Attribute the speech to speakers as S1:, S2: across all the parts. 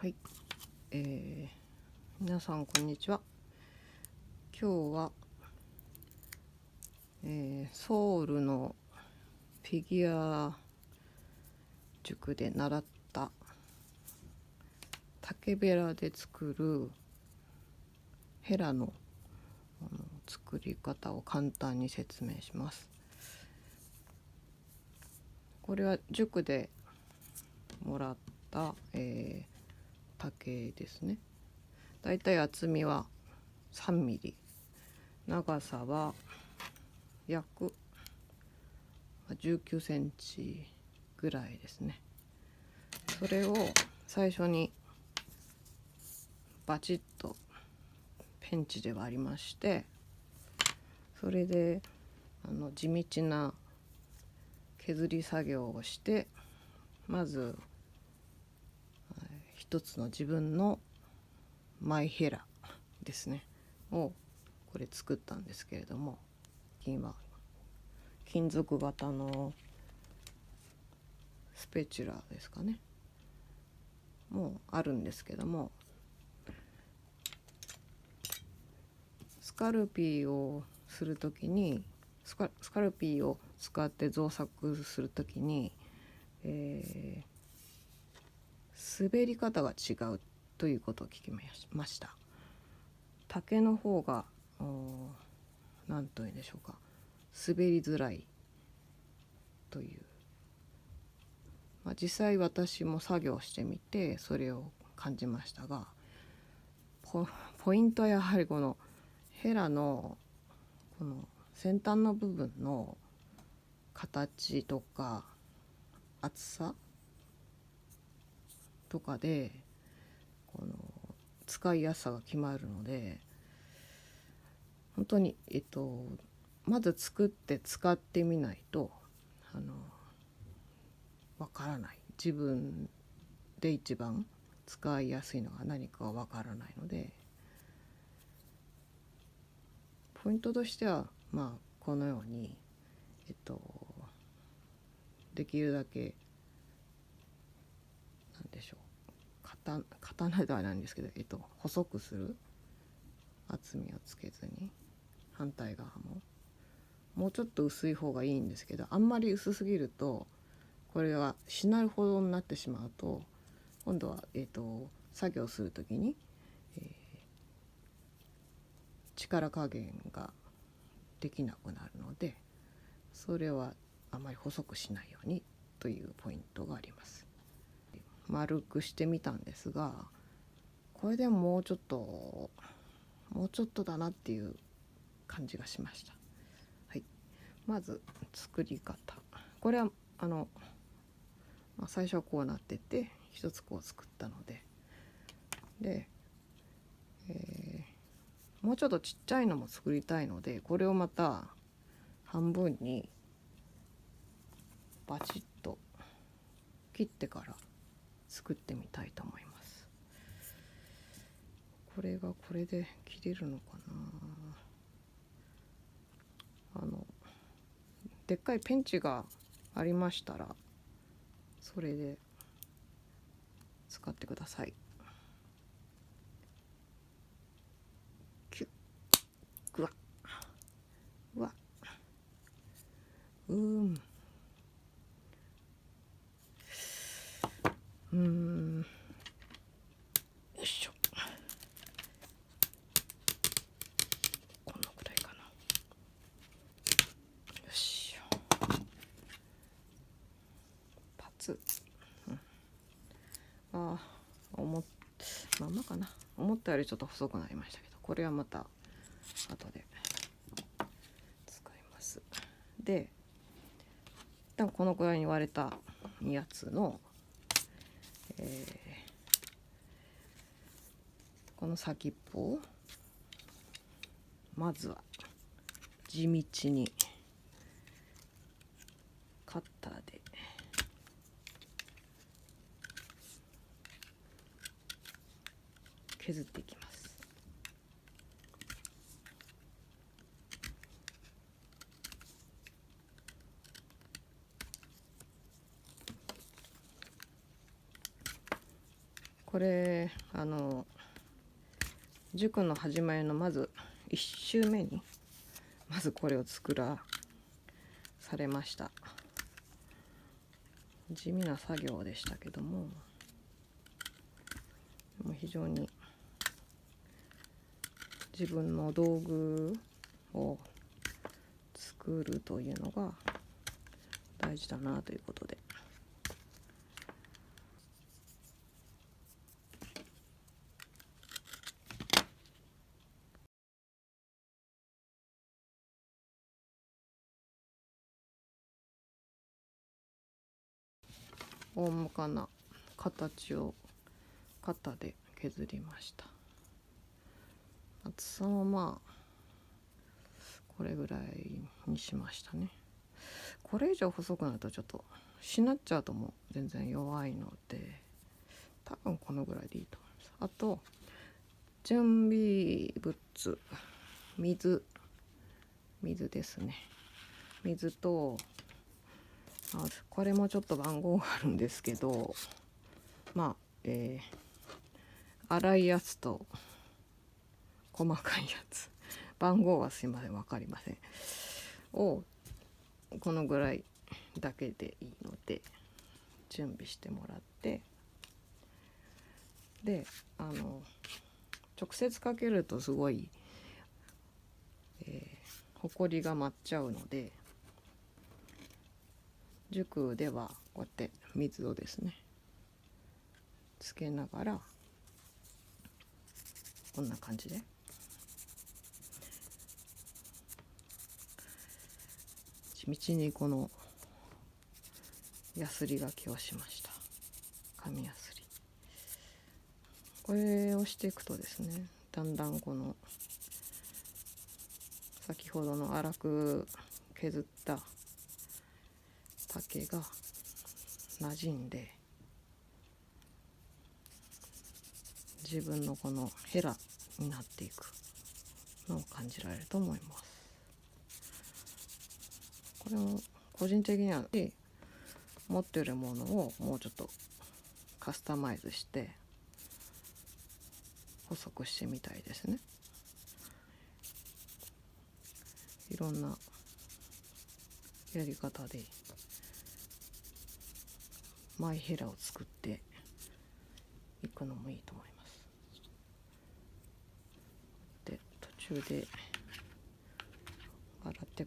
S1: はい、皆さんこんにちは。今日は、ソウルのフィギュア塾で習った竹べらで作るヘラの作り方を簡単に説明します。これは塾でもらった、竹ですね。だいたい厚みは3ミリ、長さは約19センチぐらいですね。それを最初にバチッとペンチで割りまして、それで地道な削り作業をして、まず一つの自分のマイヘラですねをこれ作ったんですけれども、今金属型のスペチュラですかねもうあるんですけども、スカルピーをするときにスカルピーを使って造作するときに、滑り方が違うということを聞きました。竹の方が何というんでしょうか、滑りづらいという、実際私も作業してみてそれを感じましたが、ポイントはやはりこのヘラのこの先端の部分の形とか厚さとかでこの使いやすさが決まるので、本当にまず作って使ってみないとわからない。自分で一番使いやすいのが何かはわからないので、ポイントとしてはこのようにできるだけなんでしょう、刀ではないんですけど、細くする、厚みをつけずに、反対側もうちょっと薄い方がいいんですけど、あんまり薄すぎるとこれがしなるほどになってしまうと、今度は、作業するときに、力加減ができなくなるので、それはあまり細くしないようにというポイントがあります。丸くしてみたんですが、これでももうちょっとだなっていう感じがしました。はい、まず作り方、これは最初はこうなってて、一つこう作ったので、もうちょっとちっちゃいのも作りたいので、これをまた半分にバチッと切ってから作ってみたいと思います。これがこれで切れるのかな。でっかいペンチがありましたらそれで使ってください。キュッ、グワッ、うわ、よいしょ、このくらいかな。よいしょ、パツッ、まんまかな。思ったよりちょっと細くなりましたけど、これはまた後で使います。で、一旦このくらいに割れたやつの、この先っぽをまずは地道にカッターで削っていきます。これ塾の始まりのまず1週目にまずこれを作らされました。地味な作業でしたけども、非常に自分の道具を作るというのが大事だなということで、大まかな形を型で削りました。厚さはまあこれぐらいにしましたね。これ以上細くなるとちょっとしなっちゃうともう全然弱いので、多分このぐらいでいいと思います。あと準備物、水ですね。水とこれもちょっと番号があるんですけど、まあ、粗いやつと細かいやつ、番号はすいません分かりませんをこのぐらいだけでいいので準備してもらって、で直接かけるとすごい、ほこりが舞っちゃうので、塾ではこうやって水をですねつけながらこんな感じで地道にこのヤスリがけをしました。紙ヤスリ、これをしていくとですね、だんだんこの先ほどの粗く削った竹が馴染んで、自分のこのヘラになっていくのを感じられると思います。これも個人的には持ってるものをもうちょっとカスタマイズして細くしてみたいですね。いろんなやり方でマイヘラを作っていくのもいいと思います。で途中で洗って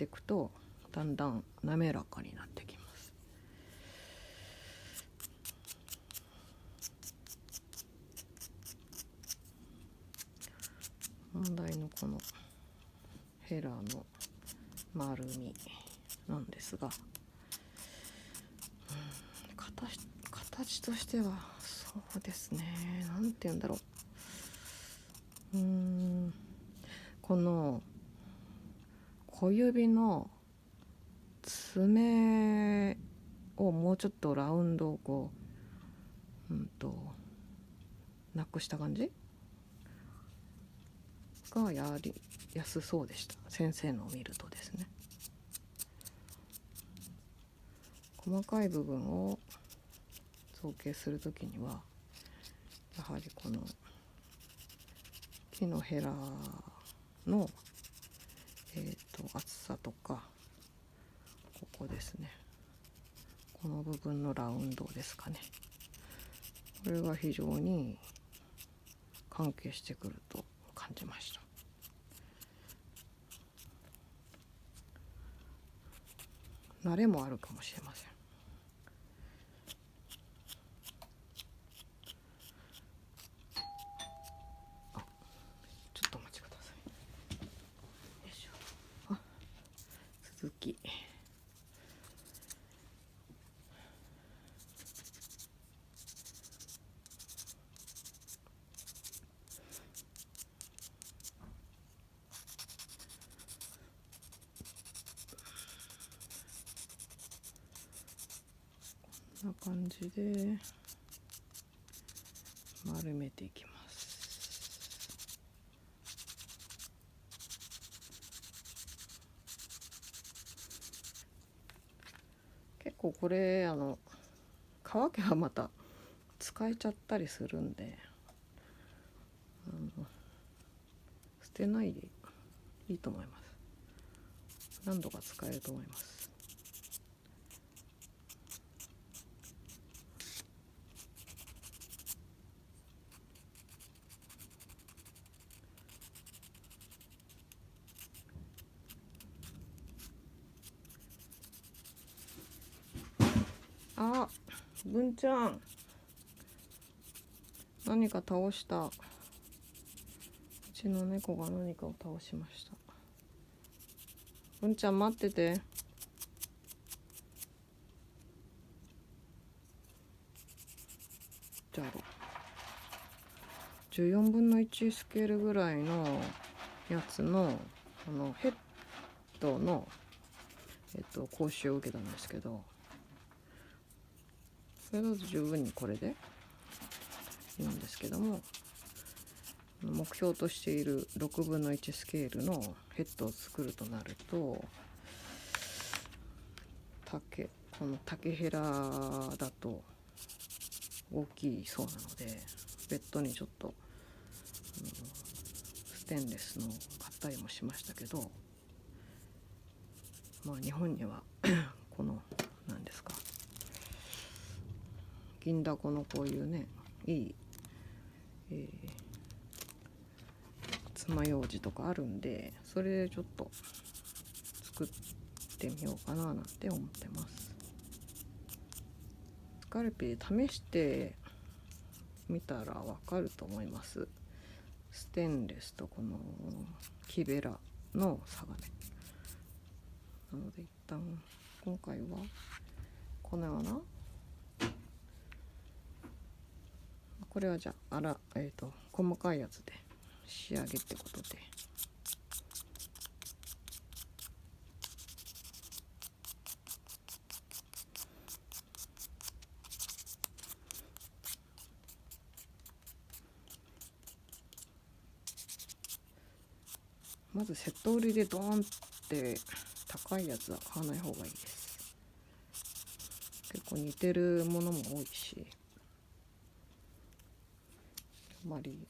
S1: いくとだんだん滑らかになってきます。問題のこのヘラの丸みなんですが、形としてはそうですね、なんて言うんだろう、この小指の爪をもうちょっとラウンドをこうなくした感じがやりやすそうでした。先生のを見るとですね、細かい部分を造形するときにはやはりこの木のヘラの、厚さとか、ここですね、この部分のラウンドですかね、これが非常に関係してくると感じました。慣れもあるかもしれません。ちょっとお待ちください。よいしょ。続き。こんな感じで丸めていきます。結構これ乾けばまた使使えちゃったりするんで、捨てないでいいと思います。何度か使えると思います。あ、文ちゃん、何か倒した。うちの猫が何かを倒しました。文ちゃん待ってて。じゃあ14分の1スケールぐらいのやつのヘッドの講習を受けたんですけど、それだと十分にこれでいいんですけども、目標としている6分の1スケールのヘッドを作るとなると、この竹ヘラだと大きいそうなので、別途にちょっとステンレスの買ったりもしましたけど、まあ日本にはこの何ですか、銀だこのこういうね、いい、爪楊枝とかあるんで、それでちょっと作ってみようかななんて思ってます。スカルピー試してみたらわかると思います。ステンレスとこの木べらの差がね。なので一旦今回はこのような、これはじゃあ細かいやつで仕上げってことで、まずセット売りでドーンって高いやつは買わない方がいいです。結構似てるものも多いし、あまり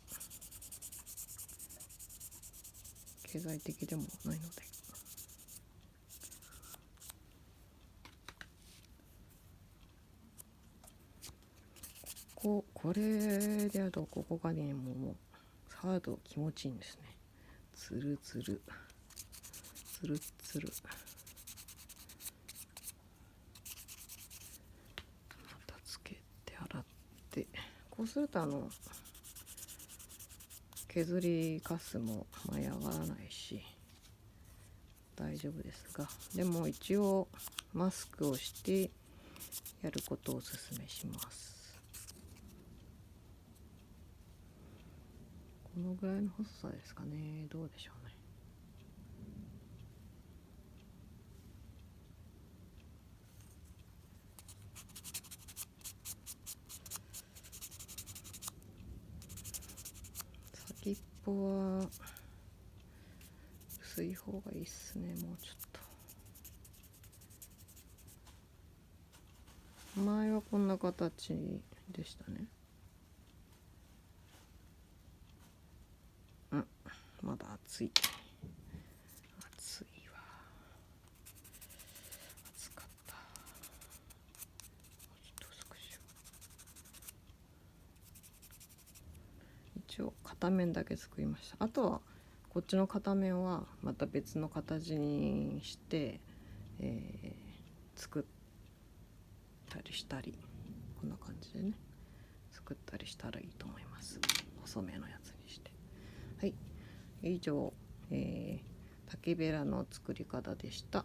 S1: 経済的でもないので。これであとここがね、もうサード気持ちいいんですね。つるつるつるつる。またつけて洗って、こうすると削りカスも舞い上がらないし大丈夫ですが、でも一応マスクをしてやることをおすすめします。このぐらいの細さですかね。どうでしょうね。先っぽは薄い方がいいっすね。もうちょっと。前はこんな形でしたね。まだ暑い。暑いわ。暑かった。もうちょっと薄くしよう。一応片面だけ作りました。あとはこっちの片面はまた別の形にして、作ったりしたり、こんな感じでね作ったりしたらいいと思います。細めのやつにして。はい、以上、竹べらの作り方でした。